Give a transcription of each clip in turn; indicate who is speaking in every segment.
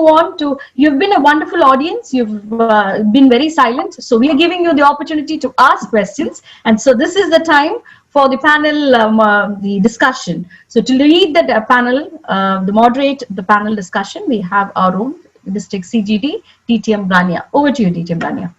Speaker 1: move on to, you've been a wonderful audience. You've been very silent. So we are giving you the opportunity to ask questions. And so this is the time for the panel, the discussion. So to lead the panel, the moderate the panel discussion, we have our own district CGD, DTM Rania. Over to you, DTM Rania.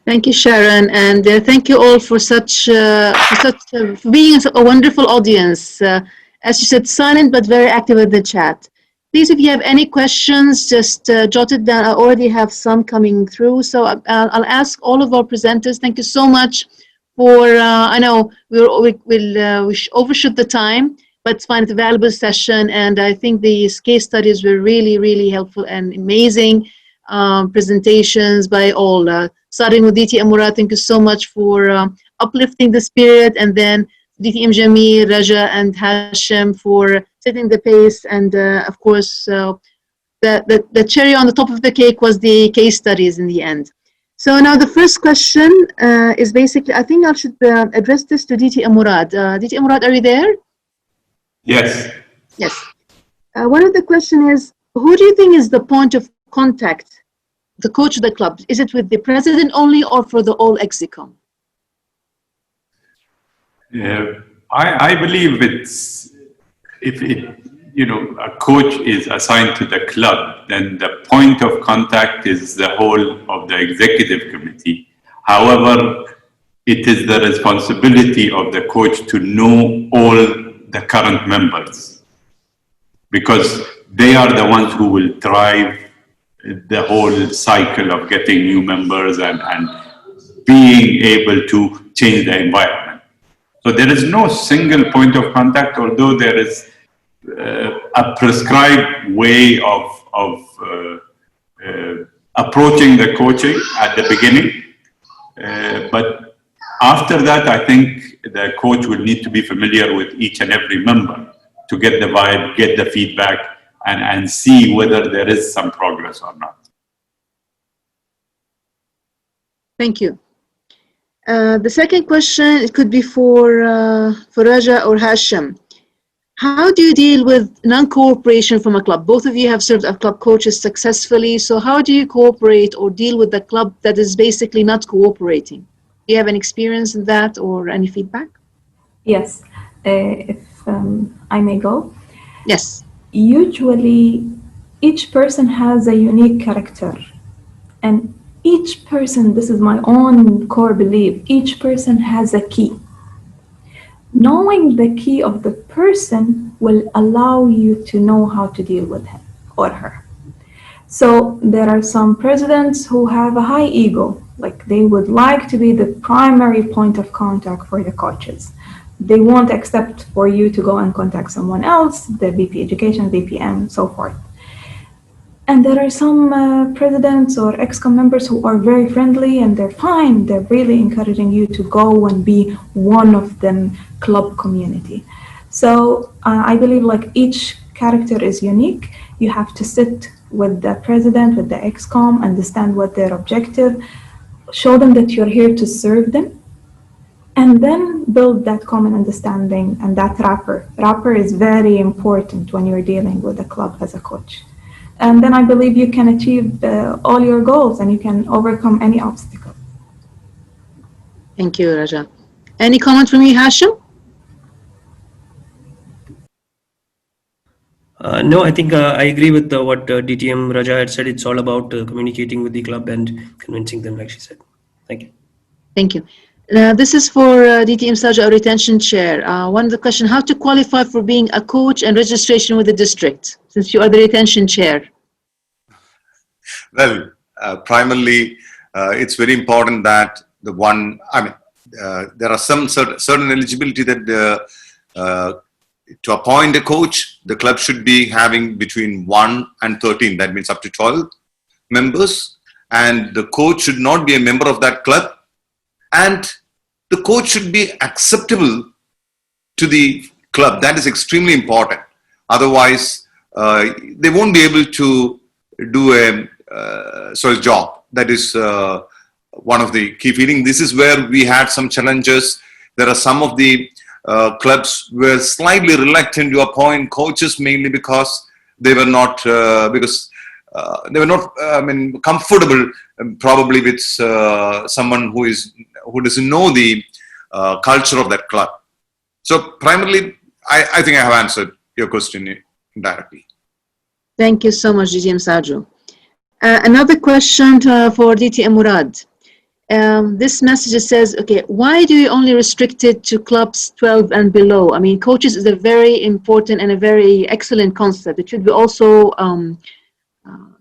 Speaker 2: Thank you, Sharon, and thank you all for for being a wonderful audience. As you said, silent but very active in the chat. Please, if you have any questions, just jot it down. I already have some coming through, so I'll ask all of our presenters. Thank you so much for. I know we overshoot the time, but it's fine. It's a valuable session, and I think these case studies were really, really helpful and amazing presentations by all. Starting with DTM Murad, thank you so much for uplifting the spirit, and then DTM Jamil, Raja, and Hashim for setting the pace, and of course, the cherry on the top of the cake was the case studies in the end. So now the first question is basically, I think I should address this to DTM Murad. DTM Murad, are you there?
Speaker 3: Yes.
Speaker 2: Yes. One of the question is, who do you think is the point of contact, the coach of the club? Is it with the president only or for the all execom?
Speaker 3: I believe if a coach is assigned to the club, then the point of contact is the whole of the executive committee. However, it is the responsibility of the coach to know all the current members, because they are the ones who will drive the whole cycle of getting new members and being able to change the environment. So there is no single point of contact, although there is a prescribed way of approaching the coaching at the beginning. But after that, I think the coach will need to be familiar with each and every member to get the vibe, get the feedback, and see whether there is some progress or not.
Speaker 2: Thank you. The second question, it could be for Raja or Hashim. How do you deal with non-cooperation from a club? Both of you have served as club coaches successfully, so how do you cooperate or deal with the club that is basically not cooperating? Do you have any experience in that or any feedback?
Speaker 4: Yes, if I may go.
Speaker 2: Yes.
Speaker 4: Usually, each person has a unique character, and each person, this is my own core belief, each person has a key. Knowing the key of the person will allow you to know how to deal with him or her. So there are some presidents who have a high ego, like they would like to be the primary point of contact for the coaches. They won't accept for you to go and contact someone else, the VP Education, VPM, so forth. And there are some presidents or ExCom members who are very friendly and they're fine. They're really encouraging you to go and be one of them club community. So I believe like each character is unique. You have to sit with the president, with the ExCom, understand what their objective, show them that you're here to serve them, and then build that common understanding and that rapport. Rapport is very important when you're dealing with a club as a coach. And then I believe you can achieve all your goals and you can overcome any obstacle.
Speaker 2: Thank you, Raja. Any comment from you, Hashim?
Speaker 5: No, I think I agree with what DTM Raja had said. It's all about communicating with the club and convincing them, like she said. Thank you.
Speaker 2: Thank you. This is for DTM Saja, our retention chair. One of the question, how to qualify for being a coach and registration with the district, since you are the retention chair?
Speaker 6: Well, primarily, it's very important that there are some certain eligibility that to appoint a coach, the club should be having between 1 and 13, that means up to 12 members, and the coach should not be a member of that club, and the coach should be acceptable to the club. That is extremely important. Otherwise, they won't be able to do a job. That is one of the key feelings. This is where we had some challenges. There are some of the clubs were slightly reluctant to appoint coaches, mainly because they were not, they were not, comfortable probably with someone who doesn't know the culture of that club. So primarily, I think I have answered your question indirectly.
Speaker 2: Thank you so much, DTM Saju. Another question for DTM Murad. This message says, okay, why do you only restrict it to clubs 12 and below? I mean, coaches is a very important and a very excellent concept. It should be also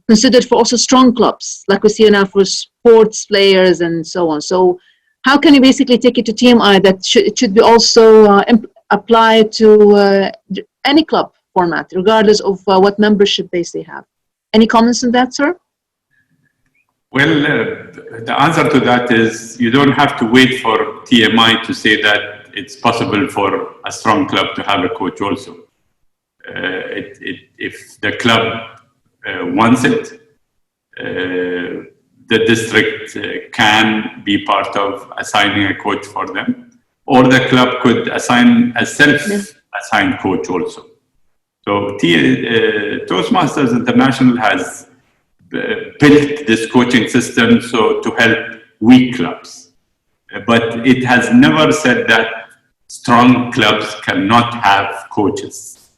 Speaker 2: considered for also strong clubs, like we see now for sports players and so on. So how can you basically take it to TMI that it should be also applied to any club format, regardless of what membership base they have? Any comments on that, sir?
Speaker 3: Well, the answer to that is you don't have to wait for TMI to say that it's possible for a strong club to have a coach also. If the club wants it, the district can be part of assigning a coach for them, or the club could assign a self-assigned coach also. So Toastmasters International has built this coaching system to help weak clubs. But it has never said that strong clubs cannot have coaches.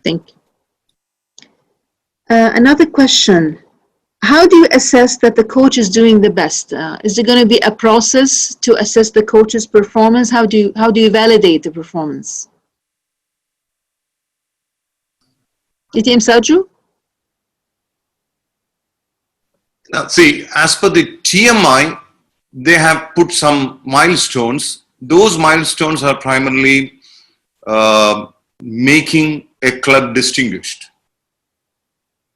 Speaker 2: Thank you. Another question. How do you assess that the coach is doing the best? Is there going to be a process to assess the coach's performance? How do you validate the performance? DTM Saju?
Speaker 6: Now, see, as per the TMI, they have put some milestones. Those milestones are primarily making a club distinguished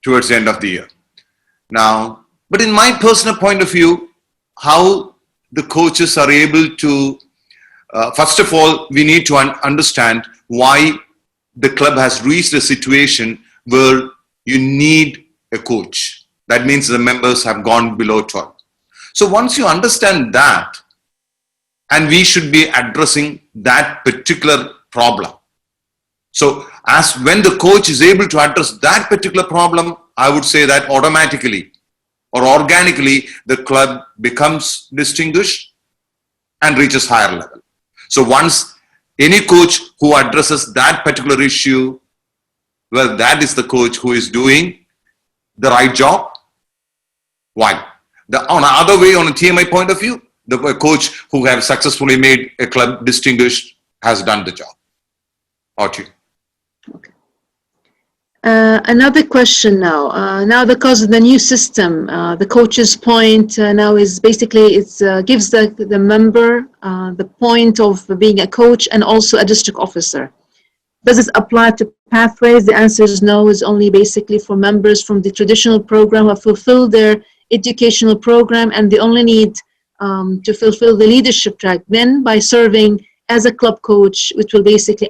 Speaker 6: towards the end of the year. Now, but in my personal point of view, how the coaches are able to, first of all, we need to understand why the club has reached a situation where you need a coach. That means the members have gone below 12. So once you understand that, and we should be addressing that particular problem. So as when the coach is able to address that particular problem, I would say that automatically or organically, the club becomes distinguished and reaches higher level. So once any coach who addresses that particular issue, well, that is the coach who is doing the right job. Why? On the other way, on a TMI point of view, the coach who has successfully made a club distinguished has done the job. Or you.
Speaker 2: Okay. Another question now. Now, because of the new system, the coach's point now is basically it gives the member the point of being a coach and also a district officer. Does this apply to pathways? The answer is no. It's only basically for members from the traditional program who have fulfilled their educational program, and they only need to fulfill the leadership track. Then, by serving as a club coach, which will basically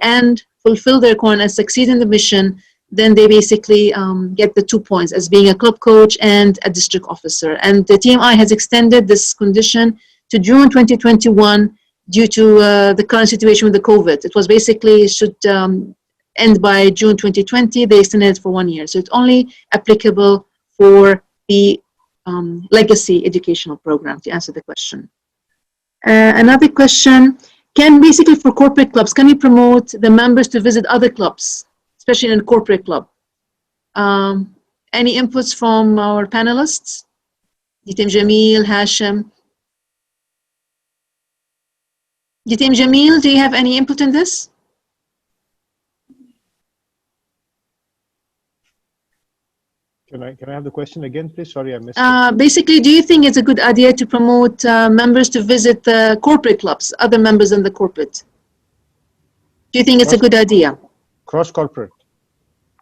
Speaker 2: fulfill their core and succeed in the mission, then they basically get the 2 points as being a club coach and a district officer. And the TMI has extended this condition to June 2021 due to the current situation with the COVID. It was basically should end by June 2020. They extended it for 1 year. So it's only applicable for the legacy educational program, to answer the question. Another question, basically for corporate clubs, can you promote the members to visit other clubs, especially in a corporate club? Any inputs from our panelists? Jitim Jamil, Hashim. Jitim Jamil, do you have any input in this?
Speaker 7: Can I have the question again, please? Sorry, I missed it.
Speaker 2: Basically, do you think it's a good idea to promote members to visit corporate clubs, other members in the corporate? Do you think it's a good idea?
Speaker 7: Cross-corporate?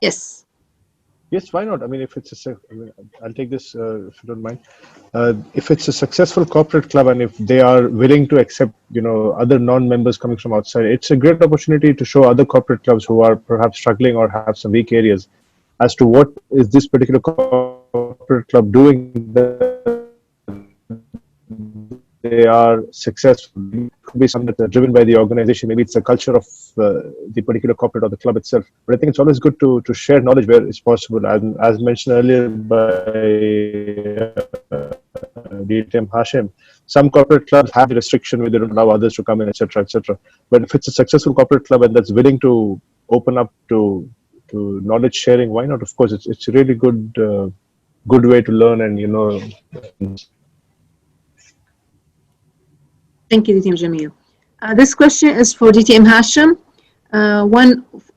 Speaker 2: Yes.
Speaker 7: Yes, why not? I mean, if it's I'll take this if you don't mind. If it's a successful corporate club and if they are willing to accept, other non-members coming from outside, it's a great opportunity to show other corporate clubs who are perhaps struggling or have some weak areas as to what is this particular corporate club doing that they are successful. It could be something that's driven by the organization. Maybe it's a culture of the particular corporate or the club itself. But I think it's always good to share knowledge where it's possible. And as mentioned earlier by DTM Hashim, some corporate clubs have the restriction where they don't allow others to come in, etc., etc. But if it's a successful corporate club and that's willing to open up to knowledge sharing, why not? Of course, it's a really good way to learn and
Speaker 2: Thank you, DTM Jamil. This question is for DTM Hashim.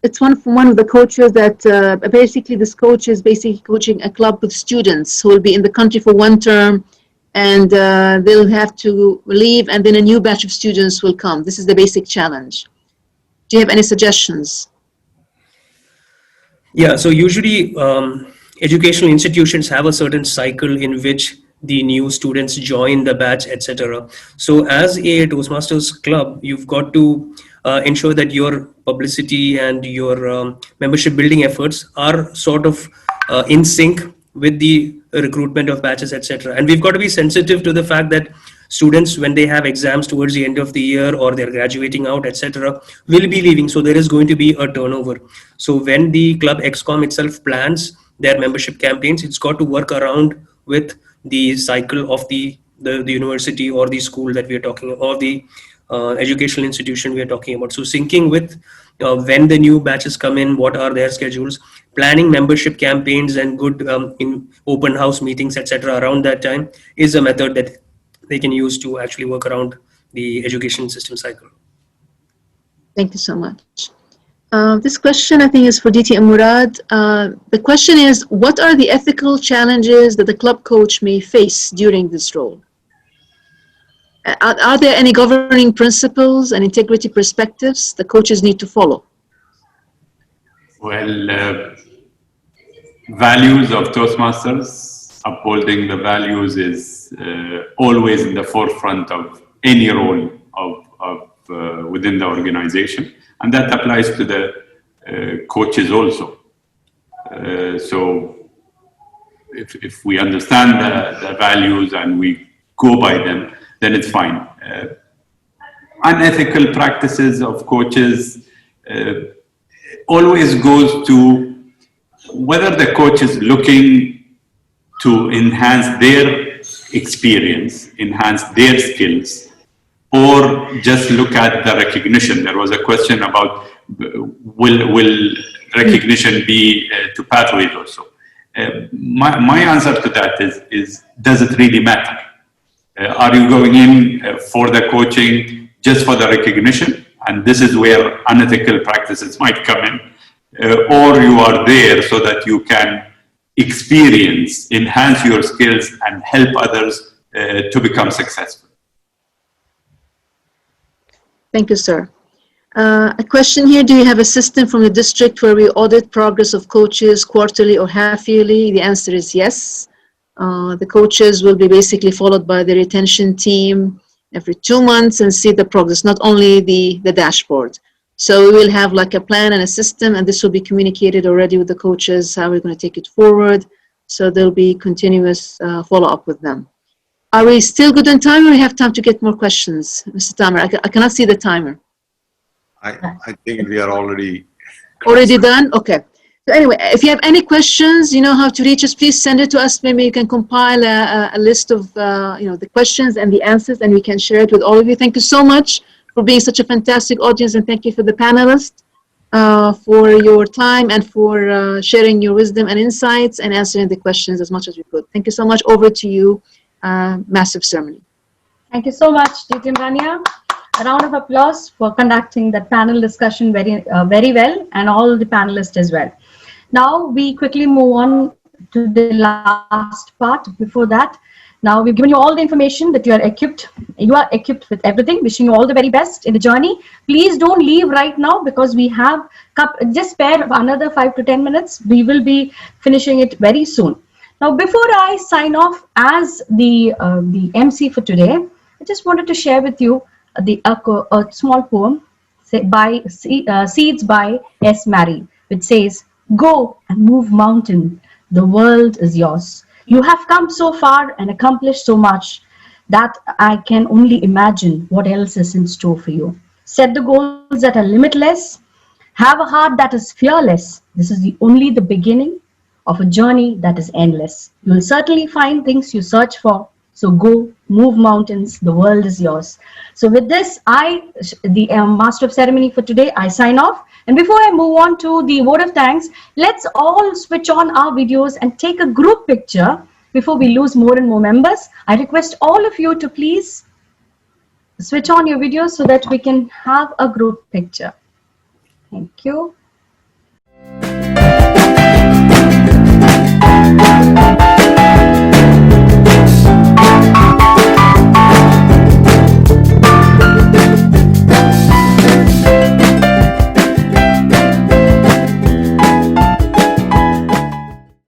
Speaker 2: It's one of the coaches that basically this coach is basically coaching a club with students who will be in the country for one term, and they'll have to leave, and then a new batch of students will come. This is the basic challenge. Do you have any suggestions?
Speaker 5: Yeah, so usually educational institutions have a certain cycle in which the new students join the batch, etc. So as a Toastmasters club, you've got to ensure that your publicity and your membership building efforts are sort of in sync with the recruitment of batches, etc. And we've got to be sensitive to the fact that students, when they have exams towards the end of the year or they're graduating out, etc., will be leaving. So there is going to be a turnover. So when the club XCOM itself plans their membership campaigns, it's got to work around with the cycle of the university or the school that we are talking about, or the educational institution we are talking about. So syncing with when the new batches come in, what are their schedules, planning membership campaigns and good in open house meetings, etc. around that time is a method that they can use to actually work around the education system cycle.
Speaker 2: Thank you so much. This question, I think, is for DTM Murad. The question is, what are the ethical challenges that the club coach may face during this role? Are there any governing principles and integrity perspectives the coaches need to follow?
Speaker 3: Well, values of Toastmasters, upholding the values is always in the forefront of any role of within the organization. And that applies to the coaches also. So if we understand the values and we go by them, then it's fine. Unethical practices of coaches always goes to whether the coach is looking to enhance their experience, enhance their skills, or just look at the recognition. There was a question about will recognition be to pathways also. My answer to that is does it really matter? Are you going in for the coaching just for the recognition? And this is where unethical practices might come in. Or you are there so that you can experience, enhance your skills and help others to become successful.
Speaker 2: Thank you, sir. A question here, do you have a system from the district where we audit progress of coaches quarterly or half yearly? The answer is yes. The coaches will be basically followed by the retention team every 2 months and see the progress, not only the dashboard. So we will have like a plan and a system, and this will be communicated already with the coaches, how we're going to take it forward. So there'll be continuous follow-up with them. Are we still good on time, or we have time to get more questions, Mr. Tamer? I cannot see the timer.
Speaker 6: I think we are already
Speaker 2: Done? Okay. So anyway, if you have any questions, you know how to reach us. Please send it to us. Maybe you can compile a list of the questions and the answers, and we can share it with all of you. Thank you so much for being such a fantastic audience, and thank you for the panelists for your time and for sharing your wisdom and insights and answering the questions as much as we could. Thank you so much. Over to you. Massive ceremony.
Speaker 1: Thank you so much, DTM Rania. A round of applause for conducting that panel discussion very well, and all the panelists as well. Now we quickly move on to the last part. Before that, now we've given you all the information that you are equipped with everything. Wishing you all the very best in the journey. Please don't leave right now, because we have just spare another 5 to 10 minutes. We will be finishing it very soon. Now, before I sign off as the MC for today, I just wanted to share with you a small poem by Seeds by S. Mary, which says, "Go and move mountain, the world is yours. You have come so far and accomplished so much. that I can only imagine what else is in store for you. Set the goals that are limitless. Have a heart that is fearless. This is only the beginning of a journey that is endless. You will certainly find things you search for. So go, move mountains. The world is yours. So with this, the Master of Ceremony for today, I sign off. And before I move on to the vote of thanks, let's all switch on our videos and take a group picture before we lose more and more members. I request all of you to please switch on your videos so that we can have a group picture. Thank you.